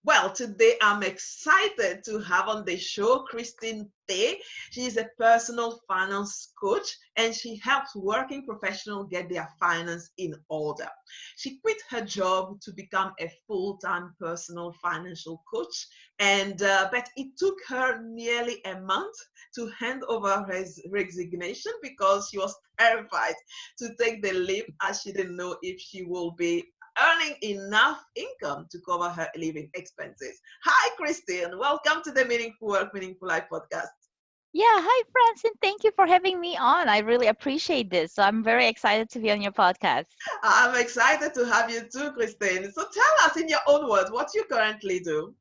Well, today I'm excited to have on the show Christine Tay. She is a personal finance coach and she helps working professionals get their finance in order. She quit her job to become a full-time personal financial coach, and but it took her nearly a month to hand over her resignation because she was terrified to take the leap as she didn't know if she will be earning enough income to cover her living expenses. Hi, Christine. Welcome to the Meaningful Work, Meaningful Life podcast. Yeah, hi Francine. Thank you for having me on. I really appreciate this. So I'm very excited to be on your podcast. I'm excited to have you too, Christine. So tell us in your own words what you currently do.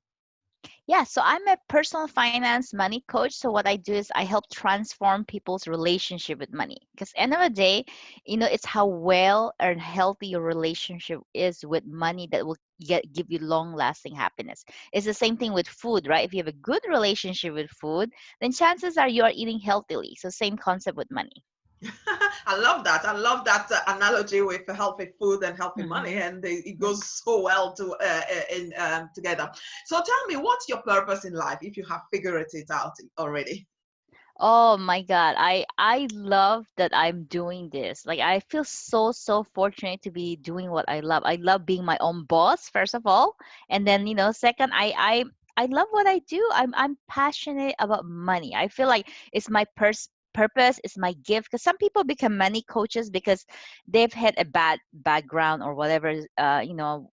Yeah, so I'm a personal finance money coach. So what I do is I help transform people's relationship with money. Because end of the day, it's how well and healthy your relationship is with money that will give you long lasting happiness. It's the same thing with food, right? If you have a good relationship with food, then chances are you are eating healthily. So same concept with money. I love that. I love that analogy with healthy food and healthy money, Mm-hmm. and it goes so well together. So tell me, what's your purpose in life if you have figured it out already? Oh my God. I love that I'm doing this. Like I feel so fortunate to be doing what I love. I love being my own boss, first of all. And then, second, I love what I do. I'm passionate about money. I feel like it's my purpose, it's my gift, because some people become money coaches because they've had a bad background or whatever,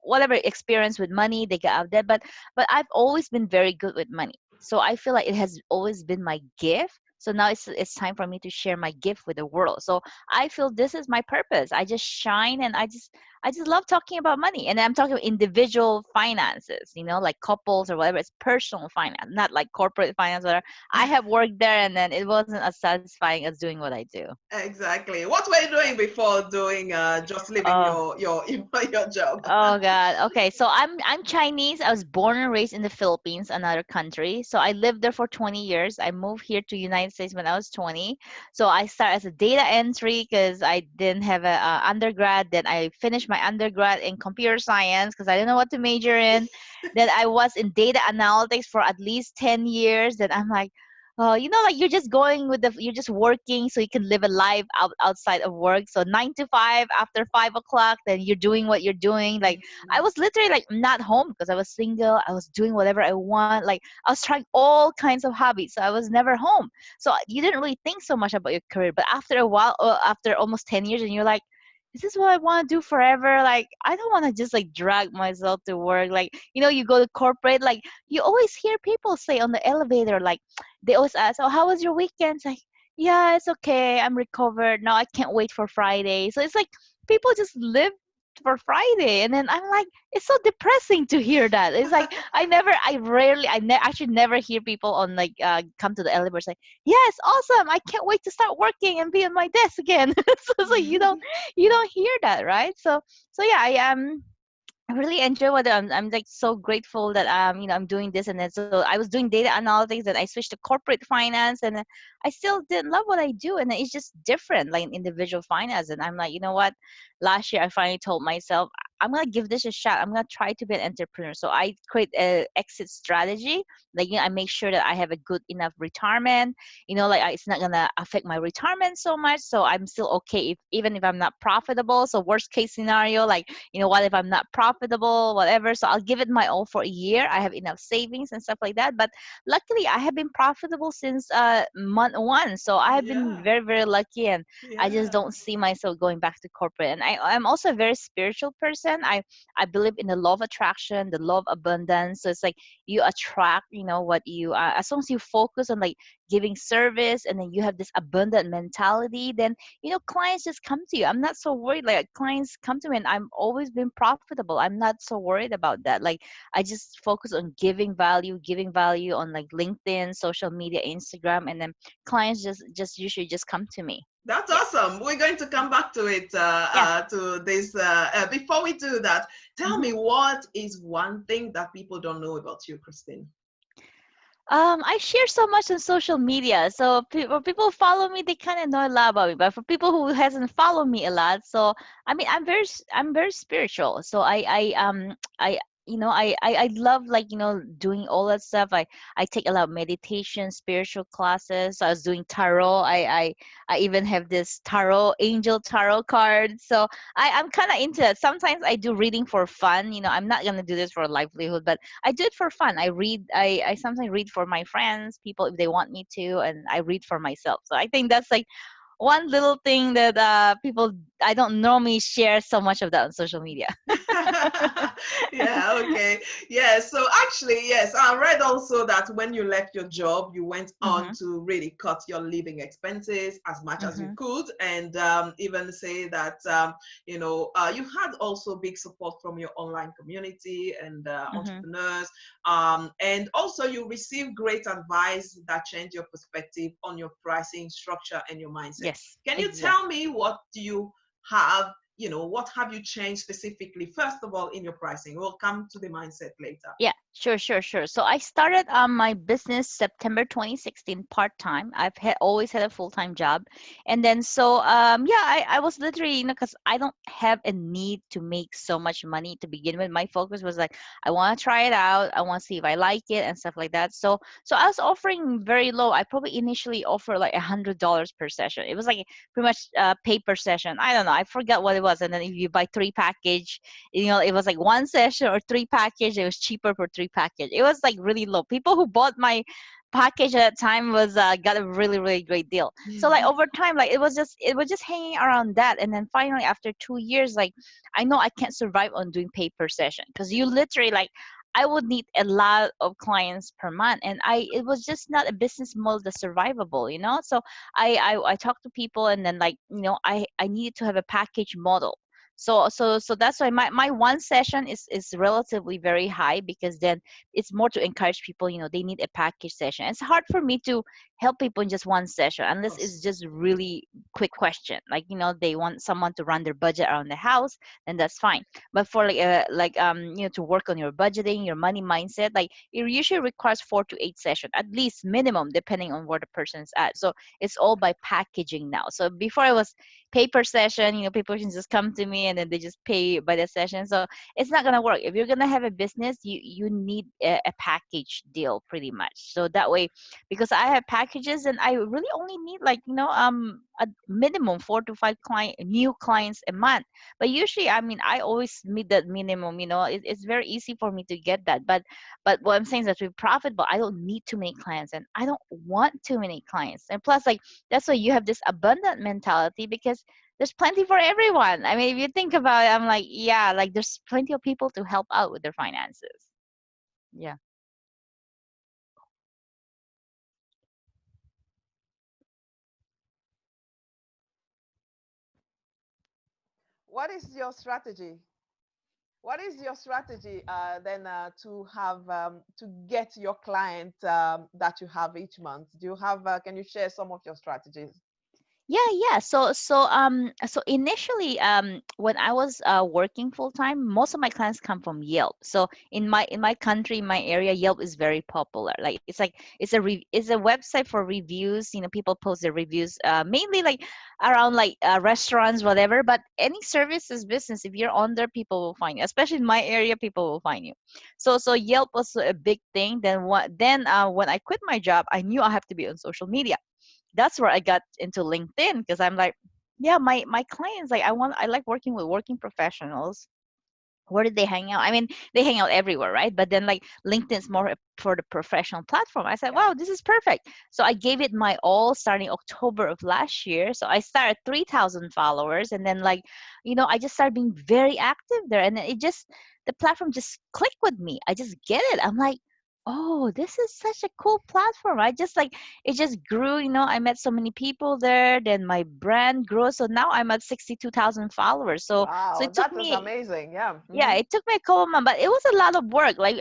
whatever experience with money they get out there. But I've always been very good with money. So I feel like it has always been my gift. So now it's time for me to share my gift with the world. So I feel this is my purpose. I just shine, and I just love talking about money. And I'm talking about individual finances, like couples or whatever. It's personal finance, not like corporate finance. Whatever. I have worked there, and then it wasn't as satisfying as doing what I do. Exactly. What were you doing before doing just leaving Oh, your job? Oh God. Okay. So I'm Chinese. I was born and raised in the Philippines, another country. So I lived there for 20 years. I moved here to United States when I was 20. So I started as a data entry because I didn't have a undergrad. Then I finished my undergrad in computer science because I didn't know what to major in. Then I was in data analytics for at least 10 years. Then I'm like, like you're just going with you're just working so you can live a life outside of work. So 9 to 5, after 5 o'clock, then you're doing what you're doing. Like I was literally like not home because I was single. I was doing whatever I want. Like I was trying all kinds of hobbies. So I was never home. So you didn't really think so much about your career. But after a while, after almost 10 years, and you're like, is this what I want to do forever? Like, I don't want to just like drag myself to work. Like, you go to corporate, like, you always hear people say on the elevator, like, they always ask, oh, how was your weekend? It's like, yeah, it's okay. I'm recovered. Now I can't wait for Friday. So it's like people just live for Friday. And then I'm like, it's so depressing to hear that. It's like, actually never hear people on like, come to the elevator say, yes, awesome. I can't wait to start working and be on my desk again. So it's like, you don't hear that, right? So yeah, I really enjoy what I'm like so grateful that I'm doing this. And then so I was doing data analytics, and I switched to corporate finance, and I still didn't love what I do, and it's just different, like in individual finance. And I'm like, you know what, last year I finally told myself I'm gonna give this a shot. I'm gonna try to be an entrepreneur. So I create a exit strategy, like I make sure that I have a good enough retirement, like it's not gonna affect my retirement so much, so I'm still okay even if I'm not profitable. So worst case scenario, like, what if I'm not profitable, whatever. So I'll give it my all for a year. I have enough savings and stuff like that. But luckily, I have been profitable since month one. So I have been Yeah, very, very lucky, and I just yeah. don't see myself going back to corporate. And I'm also a very spiritual person. I believe in the law of attraction, the law of abundance. So it's like you attract, what you as long as you focus on like giving service, and then you have this abundant mentality, then clients just come to you. I'm not so worried. Like clients come to me, and I'm always been profitable. I'm not so worried about that. Like I just focus on giving value on like LinkedIn, social media, Instagram, and then clients just usually just come to me. That's Yeah. awesome. We're going to come back to it, Yeah. to this. Before we do that, tell Mhm. me, what is one thing that people don't know about you, Christine? I share so much on social media, so people follow me, they kind of know a lot about me. But for people who hasn't followed me a lot, so I mean, I'm very spiritual. So I I love, like, doing all that stuff. I take a lot of meditation, spiritual classes. So I was doing tarot. I even have this tarot, angel tarot card. So I'm kind of into it. Sometimes I do reading for fun. I'm not gonna do this for a livelihood, but I do it for fun. I sometimes read for my friends, people, if they want me to, and I read for myself. So I think that's like one little thing that people, I don't normally share so much of that on social media. Yeah, okay. Yeah, so actually, yes, I read also that when you left your job, you went on Mhm. to really cut your living expenses as much as you Mhm. could, and even say that you had also big support from your online community and Mhm. entrepreneurs, and also you received great advice that changed your perspective on your pricing structure and your mindset. Yes, Can you tell exactly. me what do you have what have you changed specifically, first of all, in your pricing? We'll come to the mindset later. Yeah, sure, sure, sure. So I started my business September 2016 part-time. Always had a full-time job. And then so yeah, I was literally, because I don't have a need to make so much money to begin with. My focus was like, I want to try it out. I want to see if I like it and stuff like that. So I was offering very low. I probably initially offered like $100 per session. It was like pretty much pay per session. I don't know. I forgot what it was. And then if you buy three package, it was like one session or three package. It was cheaper for three package. It was like really low. People who bought my package at that time was got a really, really great deal. So like over time, like it was just hanging around that. And then finally after 2 years, like I know I can't survive on doing pay per session, because you literally, like, I would need a lot of clients per month, and it was just not a business model that's survivable. So I talked to people, and then, like, I needed to have a package model. So that's why my one session is relatively very high, because then it's more to encourage people. They need a package session. It's hard for me to help people in just one session Of unless it's course. just really quick question, like, they want someone to run their budget around the house, then that's fine. But for to work on your budgeting, your money mindset, like, it usually requires 4 to 8 sessions at least minimum, depending on where the person's at. So it's all by packaging now. So before it was pay per session. People can just come to me and then they just pay by the session. So it's not gonna work. If you're gonna have a business, you need a package deal pretty much. So that way, because I have packages and I really only need, like, a minimum 4 to 5 new clients a month. But usually, I mean, I always meet that minimum. It's very easy for me to get that. But what I'm saying is that we're profitable. I don't need too many clients, and I don't want too many clients. And plus, like, that's why you have this abundant mentality, because there's plenty for everyone. I mean, if you think about it, I'm like, yeah, like, there's plenty of people to help out with their finances. Yeah. What is your strategy? What is your strategy then to have to get your client that you have each month? Do you have? Can you share some of your strategies? Yeah. So initially, when I was working full time, most of my clients come from Yelp. So in my country, my area, Yelp is very popular. Like, it's a website for reviews. People post their reviews, mainly like around, like, restaurants, whatever. But any services business, if you're on there, people will find you. Especially in my area, people will find you. So Yelp was a big thing. Then when I quit my job, I knew I have to be on social media. That's where I got into LinkedIn, because I'm like, yeah, my clients, like, I like working with working professionals. Where did they hang out? I mean, they hang out everywhere, right? But then, like, LinkedIn's more for the professional platform. I said, Yeah. wow, this is perfect. So I gave it my all starting October of last year. So I started 3,000 followers, and then, like, I just started being very active there, and then the platform just clicked with me. I just get it. I'm like, oh, this is such a cool platform. I just, like, it just grew. I met so many people there. Then my brand grew. So now I'm at 62,000 followers. So Wow, it took that is me, amazing. Yeah. yeah, it took me a couple months, but it was a lot of work. Like,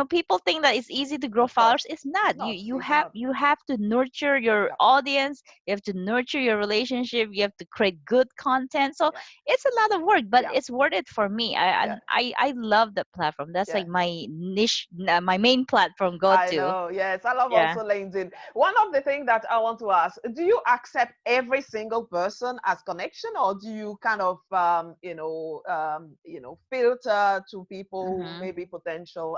people think that it's easy to grow Of course. followers. It's It's not. You not. you It's have not. you have to nurture your Yeah. audience. You have to nurture your relationship. You have to create good content. So Yeah. it's a lot of work, but Yeah. it's worth it for me. I Yeah. I I I love the platform. That's Yeah. like my niche, my main platform go I to. know. Yes, I love Yeah. also LinkedIn. One of the things that I want to ask, do you accept every single person as connection, or do you kind of, filter to people, Hmm. maybe potential,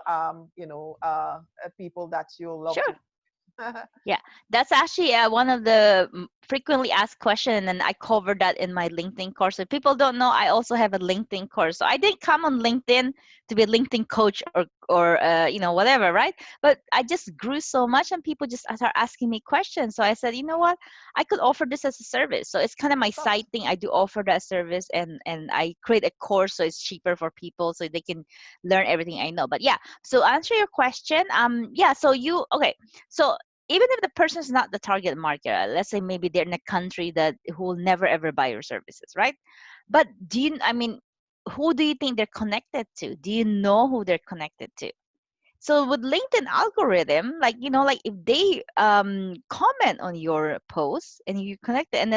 people that you love to? Sure. Yeah, that's actually one of the frequently asked question, and I covered that in my LinkedIn course. If people don't know, I also have a LinkedIn course. So I didn't come on LinkedIn to be a LinkedIn coach or whatever, right? But I just grew so much, and people just start asking me questions. So I said, you know what, I could offer this as a service. So it's kind of my Of course. side thing. I do offer that service, and I create a course so it's cheaper for people so they can learn everything I know. But yeah, so answer your question. Yeah. So you okay? So even if the person is not the target market, let's say maybe they're in a country that who will never ever buy your services, right? But I mean, who do you think they're connected to? Do you know who they're connected to? So with LinkedIn algorithm, like like if they comment on your post and you connect it, and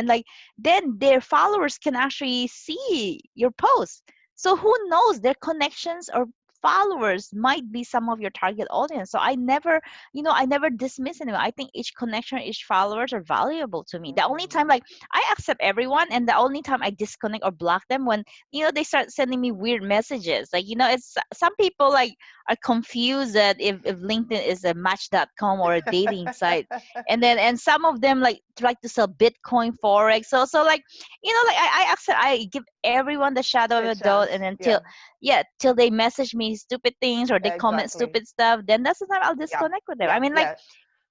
then their followers can actually see your post. So who knows, their connections or followers might be some of your target audience. So I never dismiss anyone. I think each connection, each followers are valuable to me. The only time, Mhm. like, I accept everyone, and the only time I disconnect or block them when they start sending me weird messages. Like, it's some people like are confused that if LinkedIn is a match.com or a dating site. And some of them like try to sell Bitcoin, Forex. So like, like I accept, I give everyone the shadow of A a doubt, and chance. until Yeah, yeah, till they message me stupid things or they comment exactly. stupid stuff, then that's the time I'll Yeah, disconnect with them. I yeah, mean, like,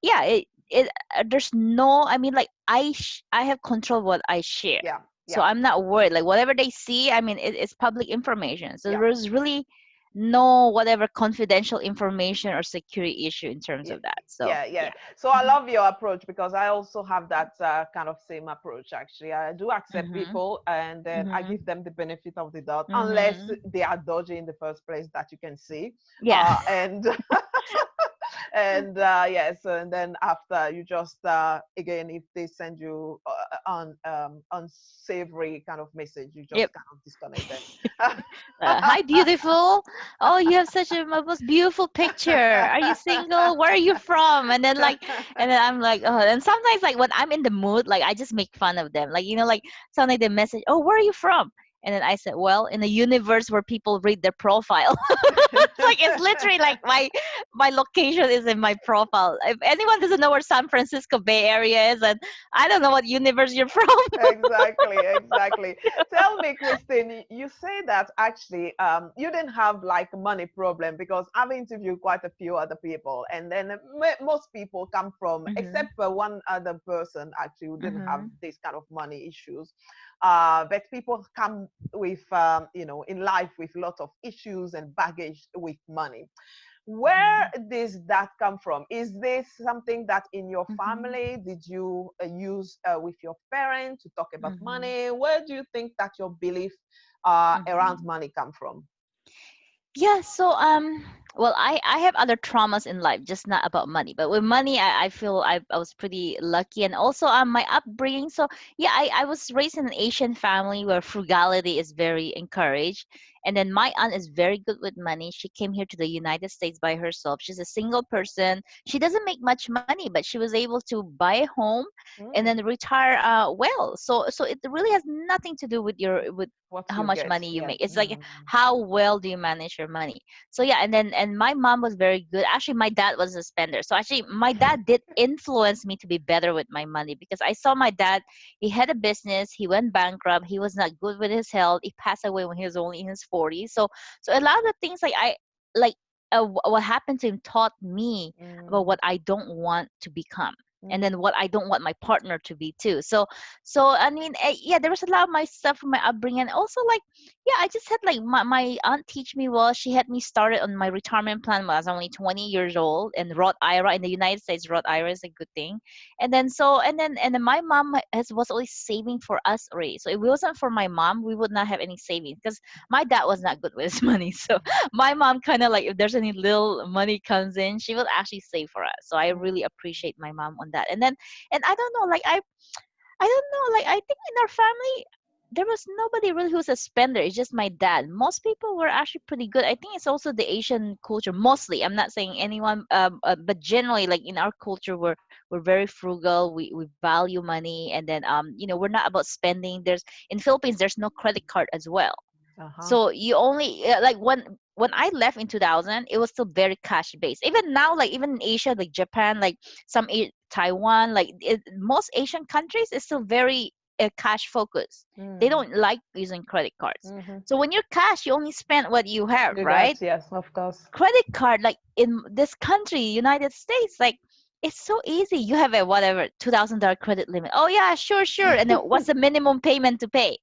yeah, yeah, there's no, I mean, like, I have control what I share. yeah, So yeah, I'm not worried, like whatever they see, I mean, it's public information, so yeah. there's really no whatever confidential information or security issue in terms Yeah, of that. So yeah, yeah. yeah. So I Mhm. love your approach because I also have that kind of same approach. Actually, I do accept Mhm. people, and then I Mhm. give them the benefit of the doubt, unless Mhm. they are dodgy in the first place that you can see. Yeah. And and yes, and then after you just again, if they send you unsavory kind of message, you Yep. just kind of disconnect them. Hi, beautiful. Oh, you have such a most beautiful picture. Are you single? Where are you from? And then I'm like, oh. And sometimes, like, when I'm in the mood, like, I just make fun of them. Like, like, sometimes they message, oh, where are you from? And then I said, well, in a universe where people read their profile. Like, it's literally like my location is in my profile. If anyone doesn't know where San Francisco Bay Area is, and I don't know what universe you're from. Exactly, exactly. Tell me, Christine, you say that actually you didn't have like money problem, because I've interviewed quite a few other people, and then most people come from, Hmm. except for one other person actually who didn't have Hmm. this kind of money issues. But people come with, in life with lots of issues and baggage with money. Where Hmm. does that come from? Is this something that in your Hmm. family did you use with your parents to talk about Hmm. money? Where do you think that your belief around Hmm. money come from? Yeah, so well, I have other traumas in life, just not about money. But with money, I feel I was pretty lucky, and also my upbringing. So yeah, I was raised in an Asian family where frugality is very encouraged. And then my aunt is very good with money. She came here to the United States by herself. She's a single person. She doesn't make much money, but she was able to buy a home and then Mm, retire well. So it really has nothing to do with what how you much get? money you Yeah. make. It's like, Mm, how well do you manage your money? So yeah, and my mom was very good. Actually, my dad was a spender. So actually, my dad did influence me to be better with my money, because I saw my dad. He had a business. He went bankrupt. He was not good with his health. He passed away when he was only in his 40s. So a lot of the things, like, I like what happened to him taught me about mm, what I don't want to become, and mm, then what I don't want my partner to be too. So I mean, yeah, there was a lot of my stuff from my upbringing. Also, like, yeah, I just had, like, my aunt teach me well. She had me started on my retirement plan when I was only 20 years old, and Roth IRA in the United States. Roth IRA is a good thing. And then my mom was always saving for us already. So if it wasn't for my mom, we would not have any savings, because my dad was not good with his money. So my mom kind of, like, if there's any little money comes in, she will actually save for us. So I mm, really appreciate my mom on that. And I don't know, like, I don't know, like, I think in our family there was nobody really who's a spender. It's just my dad. Most people were actually pretty good. I think it's also the Asian culture. Mostly, I'm not saying anyone, but generally, like in our culture, we're very frugal. We value money, and then we're not about spending. There's in Philippines, there's no credit card as well. Uh-huh. So you only like when I left in 2000, it was still very cash based. Even now, like even in Asia, like Japan, like Taiwan, like most Asian countries is still very cash focused. They Mm. don't like using credit cards. Mm-hmm. So when you're cash, you only spend what you have, You right? got, yes, of course. Credit card, like in this country, United States, like it's so easy. You have a whatever $2,000 credit limit. Oh yeah, sure, sure. And then what's the minimum payment to pay?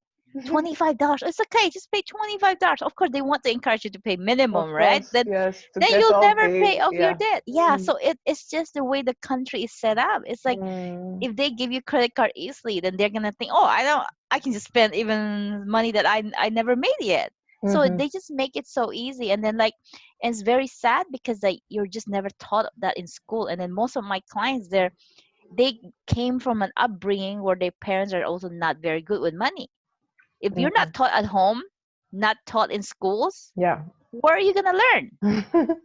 $25. It's okay, just pay $25. Of course, they want to encourage you to pay minimum, Of right? course, Then yes, to then get you'll off never pay the, off your yeah. debt. Yeah, Mm. so it's just the way the country is set up. It's like Mm. if they give you credit card easily, then they're gonna think, oh, I can just spend even money that I never made yet. So Mm-hmm. they just make it so easy, and then like, and it's very sad because like you're just never taught that in school. And then most of my clients, they came from an upbringing where their parents are also not very good with money. If you're Mm-hmm. not taught at home, not taught in schools, Yeah. where are you gonna learn?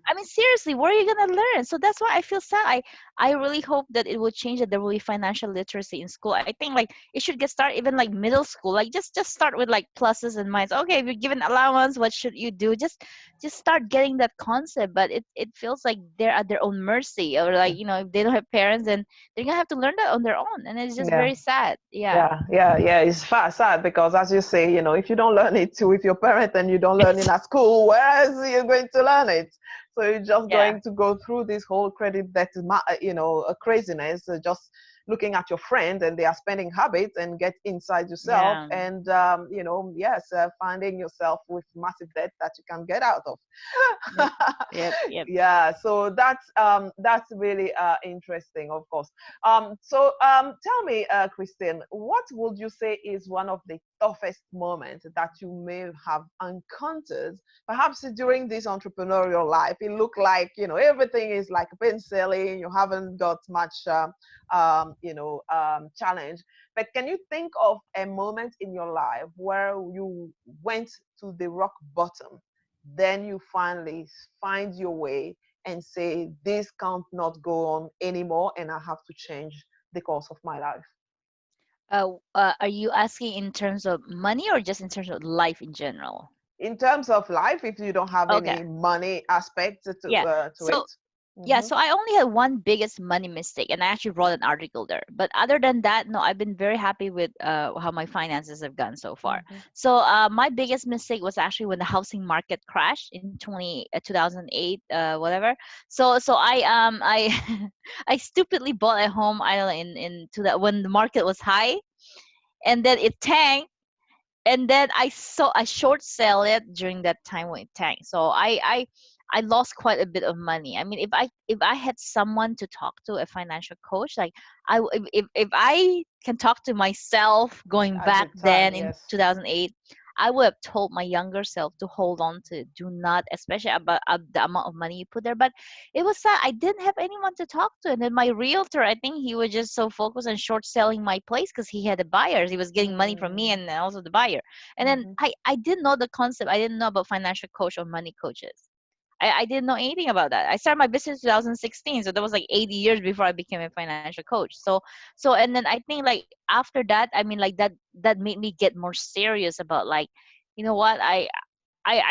I mean, seriously, where are you gonna learn? So that's why I feel sad. I really hope that it will change. That there will be financial literacy in school. I think like it should get started even like middle school. Like just start with like pluses and minuses. Okay, if you're given allowance, what should you do? Just start getting that concept. But it feels like they're at their own mercy, or like if they don't have parents, then they're gonna have to learn that on their own, and it's just Yeah. very sad. Yeah. Yeah, yeah, yeah. It's sad because, as you say, if you don't learn it with your parent and you don't learn it at school, where else are you going to learn it? So you're just Yeah. going to go through this whole credit debt, a craziness, just looking at your friend and their spending habits and get inside yourself Yeah. and, yes, finding yourself with massive debt that you can get out of. Yep. Yep. Yep. Yeah, so that's really interesting, of course. Tell me, Christine, what would you say is one of the toughest moments that you may have encountered, perhaps during this entrepreneurial life? It looked like everything is like plain sailing. You haven't got much, challenge. But can you think of a moment in your life where you went to the rock bottom, then you finally find your way and say, this can't not go on anymore, and I have to change the course of my life? Are you asking in terms of money or just in terms of life in general? In terms of life, if you don't have Okay. any money aspect Yeah. to it. So yeah, Hmm. so I only had one biggest money mistake, and I actually wrote an article there. But other than that, no, I've been very happy with how my finances have gone so far. Hmm. So my biggest mistake was actually when the housing market crashed in 2008, whatever. So I I stupidly bought a home I don't know, in to that when the market was high, and then it tanked, and then I short sell it during that time when it tanked. So I lost quite a bit of money. I mean, if I had someone to talk to, a financial coach, like if I can talk to myself going At the back time, then in yes. 2008, I would have told my younger self to hold on to, do not, especially about the amount of money you put there. But it was sad. I didn't have anyone to talk to, and then my realtor, I think he was just so focused on short selling my place because he had the buyers. He was getting money from me Mm. and also the buyer. And then Hmm. I didn't know the concept. I didn't know about financial coach or money coaches. I didn't know anything about that. I started my business in 2016, so that was like 80 years before I became a financial coach. So and then I think like after that, I mean like that made me get more serious about like, you know what, I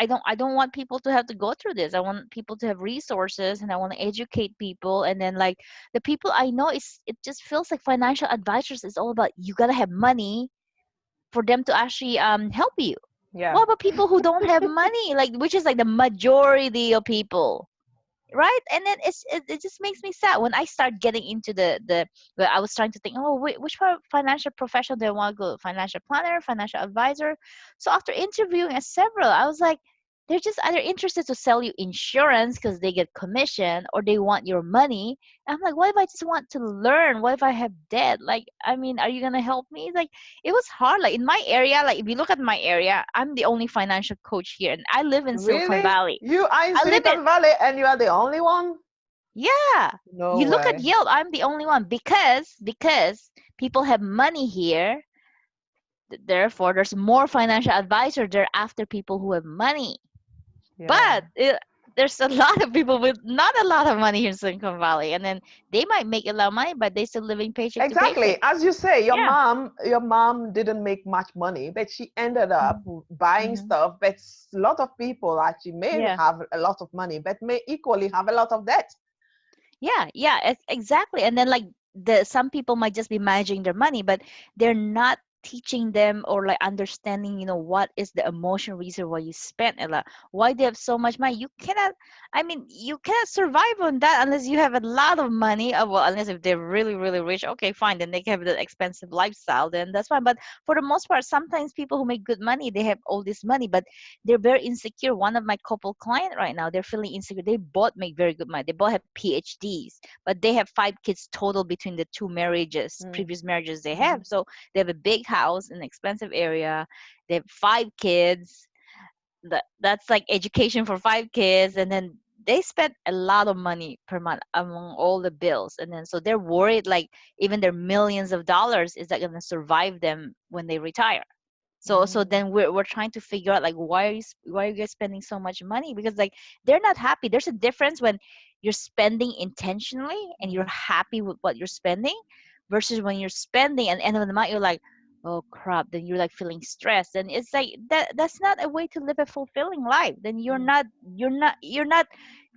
don't want people to have to go through this. I want people to have resources, and I want to educate people. And then like the people I know, it just feels like financial advisors is all about you gotta have money for them to actually help you. Yeah. What about people who don't have money, like which is like the majority of people, right? And then it just makes me sad when I start getting into the where I was trying to think, oh wait, which financial profession do I want to go? Financial planner, financial advisor. So after interviewing at several, I was like, they're just either interested to sell you insurance because they get commission, or they want your money. And I'm like, what if I just want to learn? What if I have debt? Like, I mean, are you gonna help me? Like, it was hard. Like in my area, like if you look at my area, I'm the only financial coach here, and I live in Silicon Really? Valley. You are in I live in Silicon Valley and you are the only one? yeah. No You look at way. Yelp, I'm the only one because people have money here. Therefore, there's more financial advisor. They're after people who have money. Yeah. But there's a lot of people with not a lot of money here in Silicon Valley, and then they might make a lot of money, but they still living paycheck to paycheck. Exactly. As you say, Yeah. your mom didn't make much money, but she ended up buying Mm-hmm. stuff. But a lot of people actually may Yeah. have a lot of money, but may equally have a lot of debt. Yeah, yeah, exactly. And then like the some people might just be managing their money, but they're not teaching them or like understanding, what is the emotional reason why you spend a lot, why they have so much money. You cannot, I mean, you cannot survive on that unless you have a lot of money. Well, unless if they're really, really rich, okay, fine, then they can have the expensive lifestyle, then that's fine. But for the most part, sometimes people who make good money, they have all this money, but they're very insecure. One of my couple client right now, they're feeling insecure. They both make very good money. They both have PhDs, but they have 5 kids total between the two marriages, Mm, previous marriages they have. mhm, So they have a big house in an expensive area. They have 5 kids. That's like education for 5 kids, and then they spend a lot of money per month among all the bills, and then so they're worried like even their millions of dollars is that going to survive them when they retire. So mm, then we're trying to figure out like why are you guys spending so much money, because like they're not happy. There's a difference when you're spending intentionally and you're mm, happy with what you're spending versus when you're spending and end of the month you're like, oh crap, then you're like feeling stressed, and it's like that's not a way to live a fulfilling life. Then mm, you're not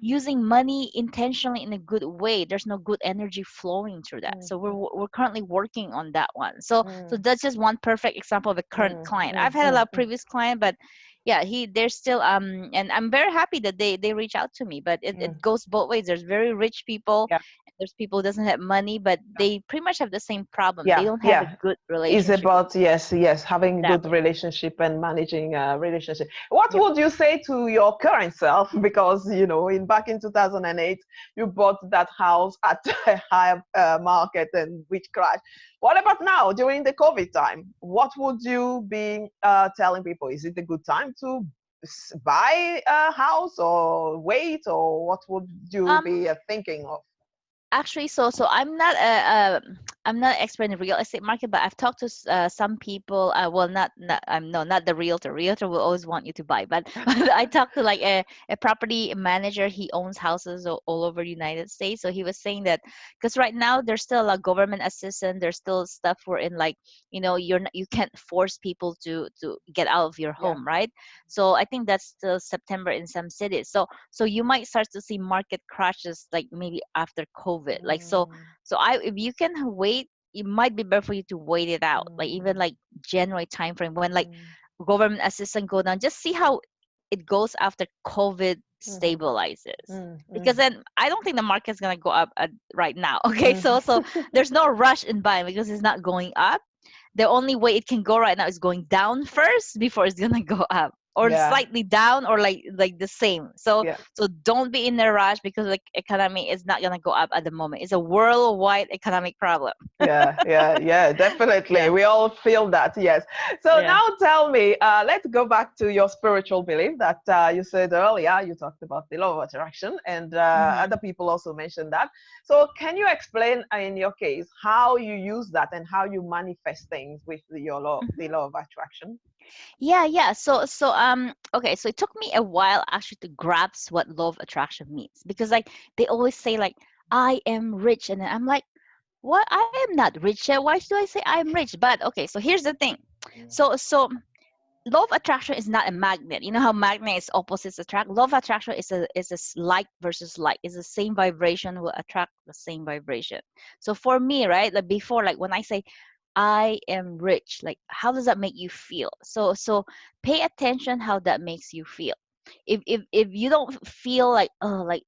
using money intentionally in a good way. There's no good energy flowing through that. mm, So we're mm, we're currently working on that one. So mm, that's just one perfect example of a current mm, client. mm, I've had a mm, lot of mm. previous client, but yeah, they're still and I'm very happy that they reach out to me. But it Mm. goes both ways. There's very rich people, Yeah. and there's people who doesn't have money, but they pretty much have the same problem. They Yeah, don't have a yeah. good Is relationship with about, yes, yes, having good exactly. relationship and managing a relationship. What Yep. would you say to your current self? Because in back in 2008, you bought that house at a high market and which crashed. What about now during the COVID time? What would you be telling people? Is it a good time to buy a house or wait, or what would you Um, be thinking of? Actually, so I'm not a I'm not an expert in the real estate market, but I've talked to some people. Well, not no, not the realtor. Realtor will always want you to buy, but, but I talked to like a property manager. He owns houses all over the United States. So he was saying that because right now there's still a government assistance. There's still stuff where in like you can't force people to get out of your Yeah. home, right? So I think that's still September in some cities. So you might start to see market crashes like maybe after COVID. Like Mm, so I if you can wait, it might be better for you to wait it out. Like even mm, like January timeframe when like mm. government assistance go down, just see how it goes after COVID Mhm, stabilizes. mm, Because mm, then I don't think the market's gonna go up right now. Okay, mm. so there's no rush in buying because it's not going up. The only way it can go right now is going down first before it's gonna go up, or Yeah, slightly down, or like the same. So yeah. so don't be in a rush because the economy is not gonna go up at the moment. It's a worldwide economic problem. Yeah, yeah, yeah, definitely. Yeah. We all feel that, yes. So Yeah. now tell me, let's go back to your spiritual belief that you said earlier. You talked about the law of attraction, and Hmm. other people also mentioned that. So can you explain, in your case, how you use that and how you manifest things with your law, the law of attraction? Yeah. So okay, so it took me a while actually to grasp what law of attraction means, because like they always say like I am rich, and then I'm like, what? I am not rich yet. Why should I say I'm rich? But okay, so here's the thing. So law of attraction is not a magnet. You know how magnet is opposites attract. Law of attraction is like versus like. It's the same vibration will attract the same vibration. So for me, right, like before, like when I say I am rich, like how does that make you feel? So pay attention how that makes you feel. If you don't feel like like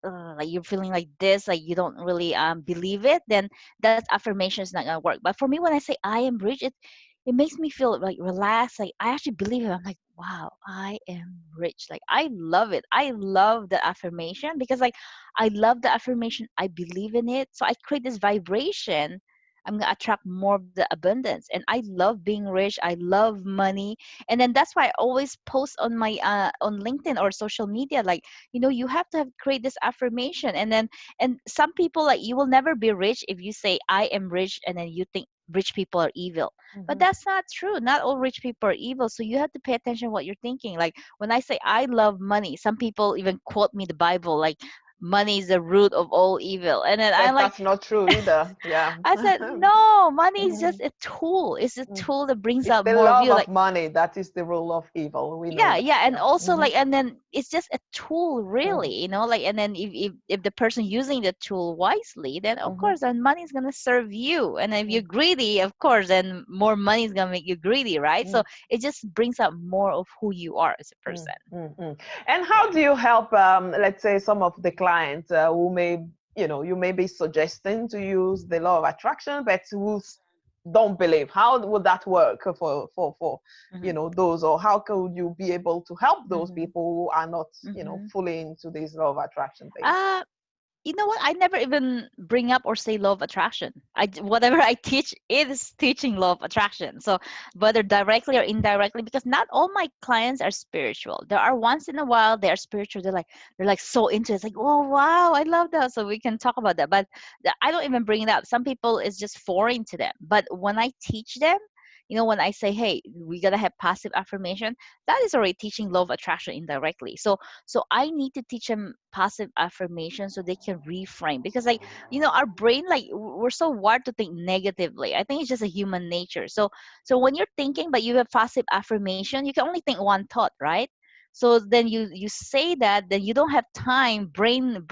you're feeling like this, like you don't really believe it, then that affirmation is not gonna work. But for me, when I say I am rich, it makes me feel like relaxed. Like I actually believe it. I'm like, wow, I am rich. Like I love it. I love the affirmation because like I love the affirmation. I believe in it. So I create this vibration. I'm gonna attract more of the abundance. And I love being rich. I love money. And then that's why I always post on my on LinkedIn or social media, like, you have to have create this affirmation. And then and some people like you will never be rich if you say I am rich and then you think rich people are evil. But Mhm. that's not true. Not all rich people are evil. So you have to pay attention to what you're thinking. Like when I say I love money, some people even quote me the Bible, like money is the root of all evil. And then I'm But like, that's not true either. Yeah. I said, no, money is just Mhm. a tool. It's a Mm. tool that brings It's out the more of love you. of Like, money that is the rule of evil. We know yeah, that. yeah, and Yeah. also Hmm. like, and then it's just a tool, Hmm. really, like, and then if the person using the tool wisely, then of Hmm. course, then money is gonna serve you. And if you're greedy, of course, then more money is gonna make you greedy, right? So Mm. it just brings out more of who you are as a Mm, person. mm, mm. And Yeah. how do you help, let's say, some of the clients who may, you may be suggesting to use the law of attraction, but who don't believe? How would that work Hmm. those, or how could you be able to help those Hmm. people who are not, Hmm. fully into this law of attraction thing? uh you know what? I never even bring up or say law of attraction. Whatever I teach is teaching law of attraction. So whether directly or indirectly, because not all my clients are spiritual. There are once in a while they are spiritual. They're like so into it. It's like, oh wow, I love that. So we can talk about that. But I don't even bring it up. Some people it's just foreign to them. But when I teach them, when I say, hey, we gotta have passive affirmation, that is already teaching law of attraction indirectly. So I need to teach them passive affirmation so they can reframe, because like our brain, like we're so wired to think negatively. I think it's just a human nature. So when you're thinking but you have passive affirmation, you can only think one thought, right? So then you say that, then you don't have time, brain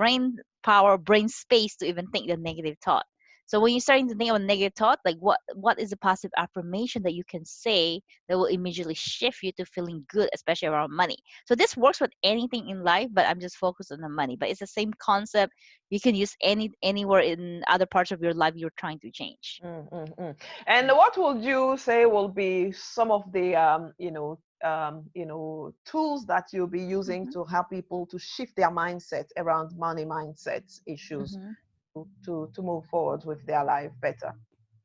power, brain space to even think the negative thought. So when you're starting to think of a negative thought, like what is a passive affirmation that you can say that will immediately shift you to feeling good, especially around money. So this works with anything in life, but I'm just focused on the money. But it's the same concept. You can use anywhere in other parts of your life you're trying to change. Mm, mm, mm. And what would you say will be some of the tools that you'll be using Hmm. to help people to shift their mindset around money mindset issues Hmm. to move forward with their life better?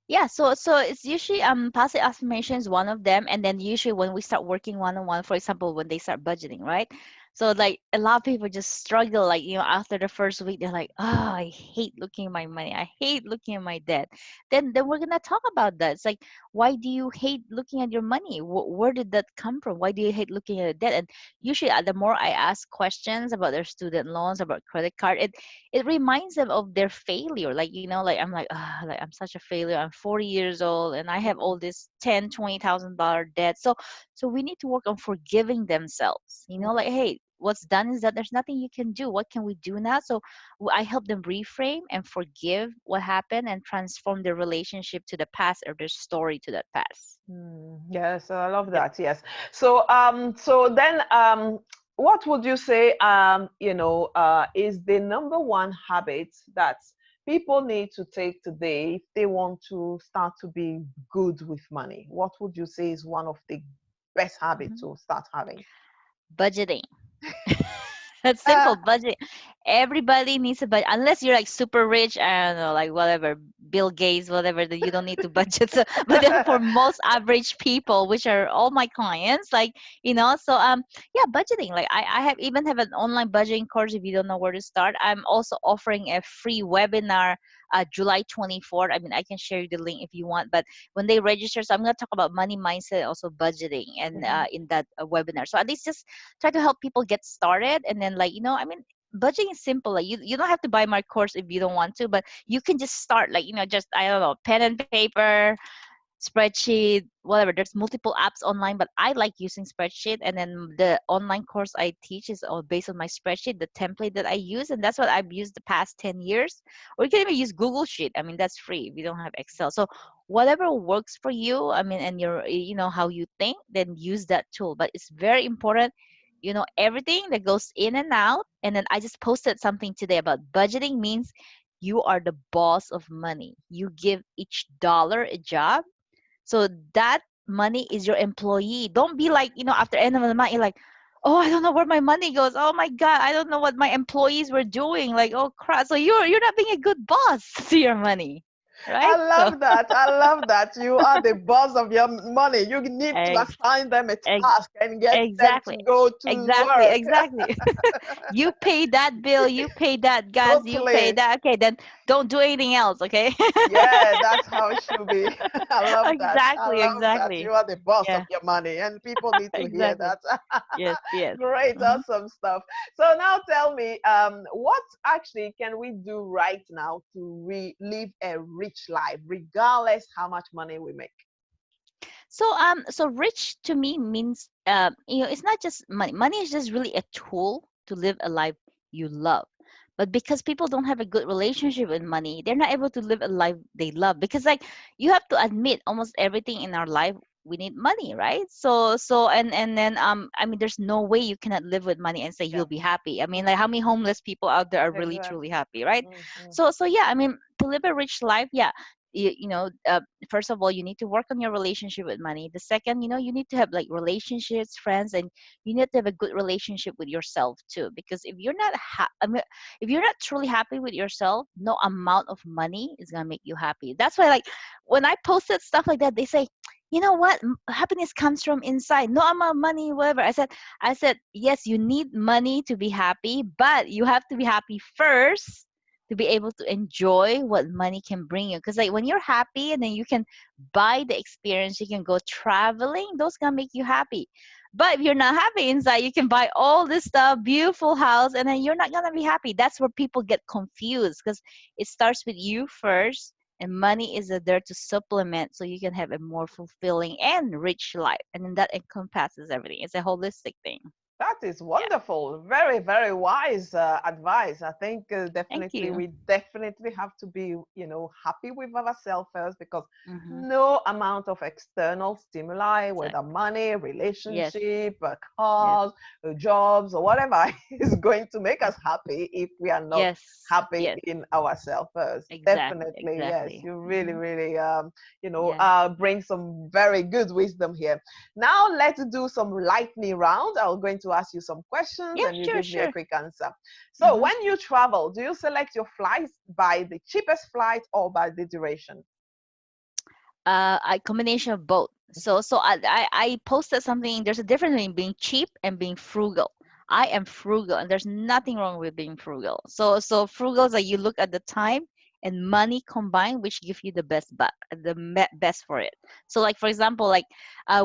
Yeah, so it's usually passive affirmation is one of them, and then usually when we start working one on one, for example, when they start budgeting, right? So like a lot of people just struggle, like after the first week they're like, oh, I hate looking at my money, I hate looking at my debt. Then we're gonna talk about that. It's like, why do you hate looking at your money? Where did that come from? Why do you hate looking at the debt? And usually, the more I ask questions about their student loans, about credit card, it reminds them of their failure. Like like I'm like, like I'm such a failure, I'm 40 years old and I have all this 10, $20,000 debt. So we need to work on forgiving themselves, like, hey, what's done is that there's nothing you can do. What can we do now? So I help them reframe and forgive what happened and transform their relationship to the past or their story to that past. Yes, I love Yep. that. Yes. So then, what would you say, is the number one habit that people need to take today if they want to start to be good with money? What would you say is one of the best habits Mhm. to start having? Budgeting. That's Uh, simple. Budget. Everybody needs a budget, unless you're like super rich. I don't know, like whatever, Bill Gates, whatever. That you don't need to budget. So, but then for most average people, which are all my clients, like so yeah, budgeting. Like I have even have an online budgeting course. If you don't know where to start, I'm also offering a free webinar. July 24th. I mean, I can share you the link if you want. But when they register, so I'm gonna talk about money mindset, also budgeting, and mhm, in that webinar. So at least just try to help people get started, and then like I mean, budgeting is simple. Like you don't have to buy my course if you don't want to, but you can just start, like just, I don't know, pen and paper, spreadsheet, whatever. There's multiple apps online, but I like using spreadsheet. And then the online course I teach is all based on my spreadsheet, the template that I use, and that's what I've used the past 10 years. Or you can even use Google Sheet. I mean, that's free if you don't have Excel. So whatever works for you, I mean, and your how you think, then use that tool. But it's very important, everything that goes in and out. And then I just posted something today about budgeting means you are the boss of money. You give each dollar a job, so that money is your employee. Don't be like, after end of the month, you're like, oh, I don't know where my money goes. Oh my God, I don't know what my employees were doing. Like, oh crap. So you're not being a good boss to your money. right? I So love that. I love that. You are the boss of your money. You need to ex- assign them a ex- task and get them to exactly, go to exactly, work. exactly. You pay that bill, you pay that gas, you pay Totally. that. Okay, then don't do anything else. Okay. Yeah, that's how it should be. I love that. I Exactly, love that. You exactly. are the boss of Yeah, your money, and people need to hear exactly. that. Yes, yes. Great, Hmm. awesome stuff. So now tell me, what actually can we do right now to live a rich life, regardless how much money we make? So rich to me means, it's not just money. Money is just really a tool to live a life you love. But because people don't have a good relationship with money, they're not able to live a life they love. Because like you have to admit, almost everything in our life we need money, right? And then I mean, there's no way you cannot live with money and say Yeah. you'll be happy. I mean, like how Hmm. many homeless people out there are really truly Exactly. happy, right? Hmm. So yeah, I mean, to live a rich life, yeah, you know, first of all, you need to work on your relationship with money. The second, you need to have like relationships, friends, and you need to have a good relationship with yourself too. Because if you're not I mean, if you're not truly happy with yourself, no amount of money is gonna make you happy. That's why, like, when I posted stuff like that, they say, you know what, happiness comes from inside, no amount of money, whatever. I said yes, you need money to be happy, but you have to be happy first to be able to enjoy what money can bring you. Because like when you're happy and then you can buy the experience, you can go traveling, those gonna make you happy. But if you're not happy inside, you can buy all this stuff, beautiful house, and then you're not gonna be happy. That's where people get confused, because it starts with you first, and money is there to supplement so you can have a more fulfilling and rich life. And then that encompasses everything. It's a holistic thing. That is Yeah. wonderful. Very, very wise advice. I think Thank definitely you. we definitely have to be, happy with ourselves first, because Hmm. no amount of external stimuli, whether Exactly. money, Yes. relationship, Yes. cars, jobs, or whatever, is going to make us happy if we are not Yes, happy yes, in ourselves first. exactly, Definitely, yes. exactly. You really, Hmm. really, Yeah. bring some very good wisdom here. Now let's do some lightning round. I'm going to ask you some questions Yeah, and you sure, give me a sure. quick answer. So Hmm. when you travel, do you select your flights by the cheapest flight or by the duration? A combination of both. So I posted something. There's a difference between being cheap and being frugal. I am frugal, and there's nothing wrong with being frugal. So frugal is like you look at the time and money combined, which give you the best for it. So like for example, like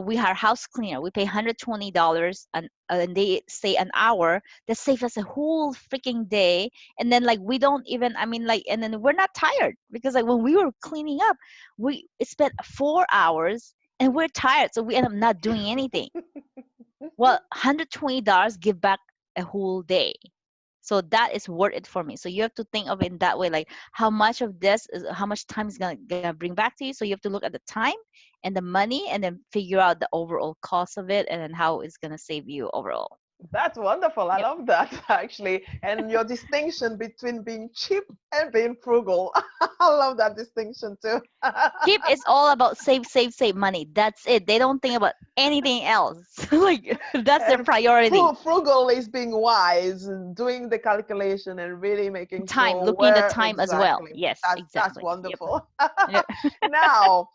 we are house cleaner. We pay $120 and they say an hour. That saves us a whole freaking day. And then like we don't even. I mean like, and then we're not tired because like when we were cleaning up, we spent 4 hours and we're tired, so we end up not doing anything. Well, $120 give back a whole day. So that is worth it for me. So you have to think of it in that way, like how much of this is how much time is gonna bring back to you. So you have to look at the time and the money and then figure out the overall cost of it and then how it's gonna save you overall. That's wonderful. I Yep. love that actually. And your distinction between being cheap and being frugal. I love that distinction too. Cheap is all about save, save, save money. That's it. They don't think about anything else. Like that's their And priority. frugal is being wise and doing the calculation and really making Time, sure looking at the where time as well. exactly. Yes, That's exactly. Yep. wonderful. Yep. Now,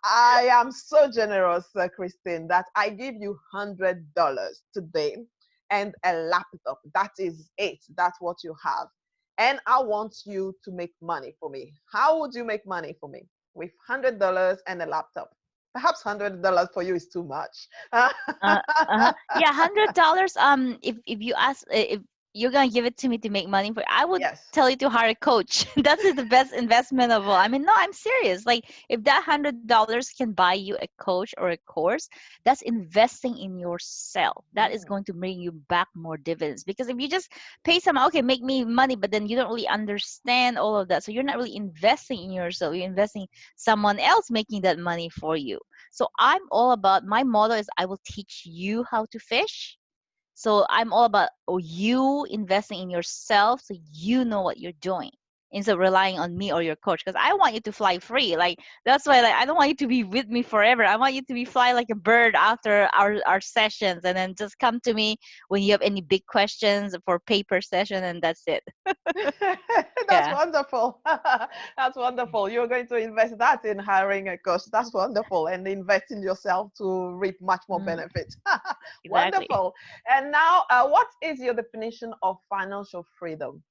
I am so generous, Christine, that I give you $100 today and a laptop. That is it. That's what you have. And I want you to make money for me. How would you make money for me with $100 and a laptop? Perhaps $100 for you is too much. Yeah, $100. If you ask, if you're gonna give it to me to make money for, I would Yes. tell you to hire a coach. That's the best investment of all. I mean, no, I'm serious. Like, if that $100 can buy you a coach or a course, that's investing in yourself. That is Mm. going to bring you back more dividends. Because if you just pay someone, okay, make me money, but then you don't really understand all of that, so you're not really investing in yourself. You're investing someone else making that money for you. So I'm all about, my motto is I will teach you how to fish. So I'm all about you investing in yourself so you know what you're doing. instead of relying on me or your coach, because I want you to fly free. Like that's why, like, I don't want you to be with me forever. I want you to be fly like a bird after our sessions, and then just come to me when you have any big questions for paper session, and that's it. That's Yeah. wonderful. That's wonderful. You're going to invest that in hiring a coach. That's wonderful. And invest in yourself to reap much more Mm, benefits. exactly. Wonderful. And now, what is your definition of financial freedom?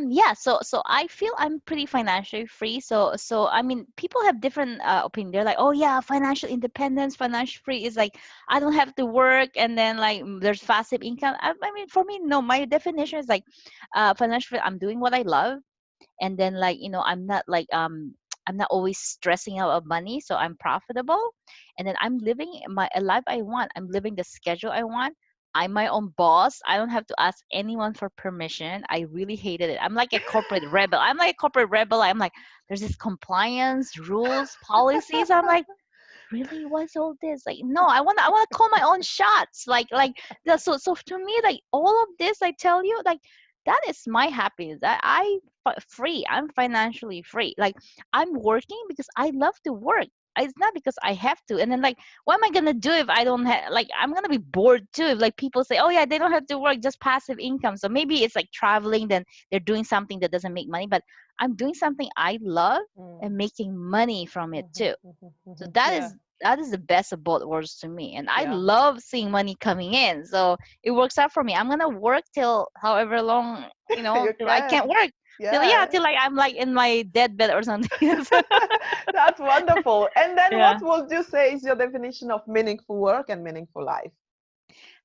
Yeah, so I feel I'm pretty financially free. So I mean, people have different opinion. They're like, oh yeah, financial independence, financial free is like I don't have to work, and then like there's passive income. I mean, for me, no. My definition is like financial free. I'm doing what I love, and then like, I'm not like I'm not always stressing out of money, so I'm profitable, and then I'm living my a life I want. I'm living the schedule I want. I'm my own boss. I don't have to ask anyone for permission. I really hated it. I'm like a corporate rebel. I'm like a corporate rebel. I'm like, there's this compliance rules policies. I'm like, really, what's all this? Like, no, I want to call my own shots. Like so to me, like all of this I tell you, like that is my happiness. Free. I'm financially free. Like I'm working because I love to work. It's not because I have to. And then like, what am I gonna do if I don't have, like, I'm gonna be bored too if like people say, oh yeah, they don't have to work, just passive income. So maybe it's like traveling, then they're doing something that doesn't make money, but I'm doing something I love Mm. and making money from it Mhm, too. mhm, So mhm. that Yeah, is that is the best of both worlds to me. And I yeah. love seeing money coming in. So it works out for me. I'm gonna work till however long, You till I can't can. work. Till, yeah, Yeah. till like I'm like in my deathbed or something. That's wonderful. And then what Yeah. would you say is your definition of meaningful work and meaningful life?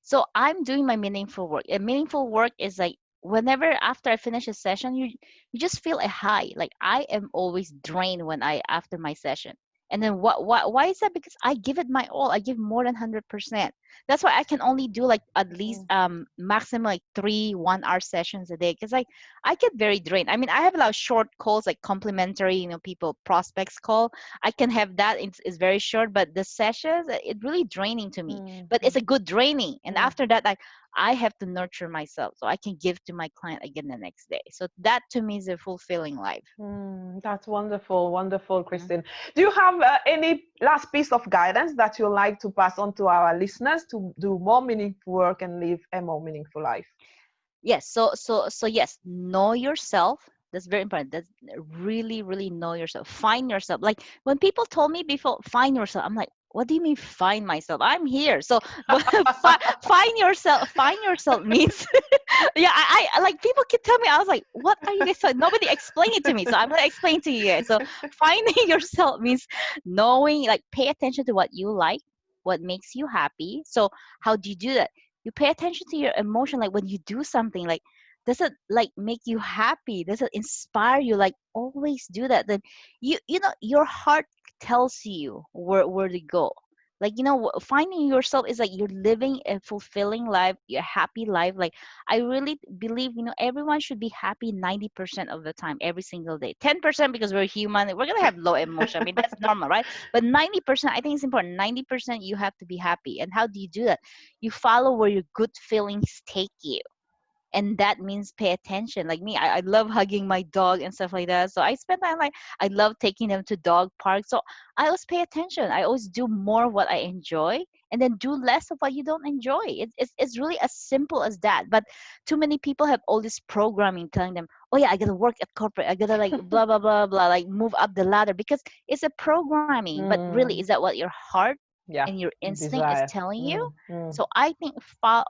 So I'm doing my meaningful work. And meaningful work is like whenever after I finish a session, you just feel a high. Like I am always drained when I after my session. And then why is that? Because I give it my all. I give more than 100%. That's why I can only do like at least Mm, maximum like 3 1 hour sessions a day. Because like I get very drained. I mean, I have a lot of short calls like complimentary, people prospects call. I can have that. It's very short, but the sessions it's really draining to me, mm, but it's a mhm, good draining. And mm, after that, like I have to nurture myself so I can give to my client again the next day. So that to me is a fulfilling life. That's wonderful, wonderful, Mhm. Christine. Do you have any last piece of guidance that you'd like to pass on to our listeners to do more meaningful work and live a more meaningful life? Yes, so yes, know yourself. That's very important. That's really, really know yourself. Find yourself. Like when people told me before, find yourself, I'm like, what do you mean find myself? I'm here. So but find yourself. Find yourself means yeah, I like people keep telling me. I was like, what are you guys talking? Nobody explained it to me, so I'm gonna explain to you guys. So finding yourself means knowing, like, pay attention to what you like, what makes you happy. So how do you do that? You pay attention to your emotion. Like when you do something, like, does it like make you happy? Does it inspire you? Like always do that. Then your heart tells you where to go. Like, finding yourself is like you're living a fulfilling life, a happy life. Like I really believe, everyone should be happy 90% of the time, every single day. 10% because we're human, we're gonna have low emotion. I mean, that's normal, right? But 90%, I think it's important. 90% you have to be happy. And how do you do that? You follow where your good feelings take you, and that means pay attention. Like me, I love hugging my dog and stuff like that, so I spend time, like, I love taking them to dog parks. So I always pay attention. I always do more what I enjoy, and then do less of what you don't enjoy. It's really as simple as that. But too many people have all this programming telling them, oh yeah, I gotta work at corporate, I gotta like blah blah blah blah, like move up the ladder, because it's a programming. But really, is Mm, that what your heart yeah, and your instinct is desire. telling you? Mm. So I think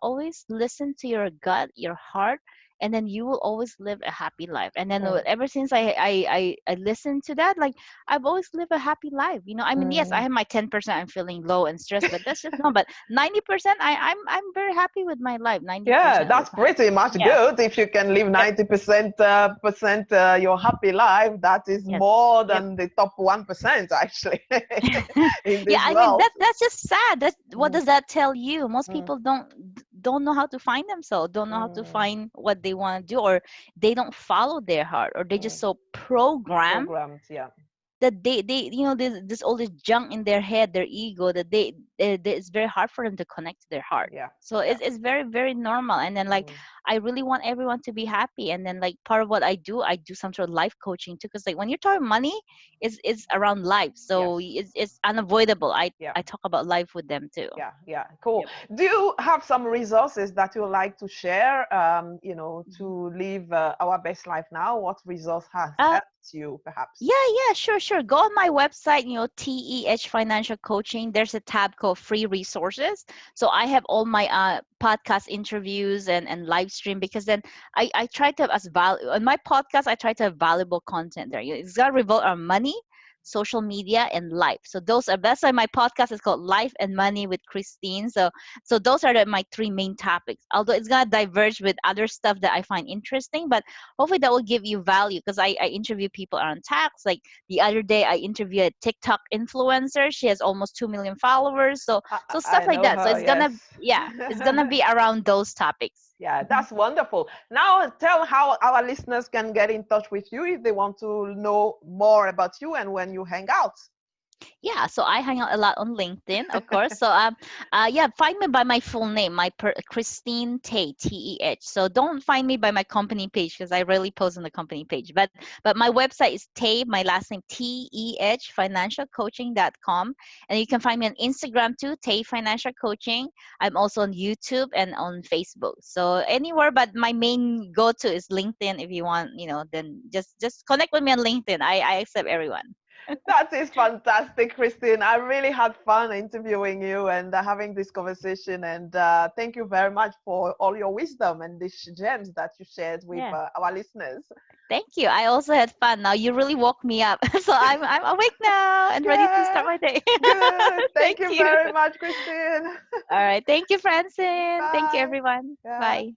always listen to your gut, your heart, and then you will always live a happy life. And then Mm, ever since I listened to that, like I've always lived a happy life. I mean, yes, I mm. have my 10%. I'm feeling low and stressed, but that's just no. But 90%, I'm very happy with my life. ninety Yeah, percent of the that's time. pretty much Yeah. good. If you can live Yep. 90% your happy life, that is Yes. more Yep. than the top 1% actually in Yeah, this I mean world. that's just sad. That what Mm, does that tell you? Most mm, people don't know how to find themselves, don't know how to mm, find what they want to do, or they don't follow their heart, or they just mm. so programmed Programs, yeah. that they this all this junk in their head, their ego, that it's very hard for them to connect to their heart. Yeah. So Yeah. it's very, very normal. And then like Mhm. I really want everyone to be happy. And then like part of what I do some sort of life coaching too, because like when you're talking money, it's around life, so Yes. it's unavoidable. Yeah. I talk about life with them too. Yeah, yeah, cool. Yep. Do you have some resources that you like to share, Mhm. to live our best life now? What resource has Uh, helped you, perhaps? Yeah, yeah, sure, sure. Go on my website, TEH Financial Coaching. There's a tab called Free Resources. So I have all my podcast interviews and live stream, because then I try to have as value on my podcast. I try to have valuable content there. It's got to revolve around money, social media, and life. So that's why my podcast is called Life and Money with Christine. So those are my three main topics. Although it's gonna diverge with other stuff that I find interesting, but hopefully that will give you value, because I interview people on tax. Like the other day I interviewed a TikTok influencer. She has almost 2 million followers. So stuff I like know that. So her, it's gonna, yes. yeah, it's gonna be around those topics. Yeah, Mhm. that's wonderful. Now, tell how our listeners can get in touch with you if they want to know more about you and when you hang out. Yeah, so I hang out a lot on LinkedIn, of course. So yeah, find me by my full name, Christine Tay, TEH. So don't find me by my company page, because I rarely post on the company page. But my website is Tay, my last name TEH financialcoaching.com, and you can find me on Instagram too, Tay Financial Coaching. I'm also on YouTube and on Facebook. So anywhere, but my main go-to is LinkedIn. If you want, then just connect with me on LinkedIn. I accept everyone. That is fantastic, Christine. I really had fun interviewing you and having this conversation. And thank you very much for all your wisdom and these gems that you shared with Yeah. our listeners. Thank you. I also had fun. Now you really woke me up. So I'm awake now and ready to start Yeah, my day. good. Thank Thank you you. very much, Christine. All right. Thank you, Francine. Thank you, Bye. everyone. Yeah. Bye.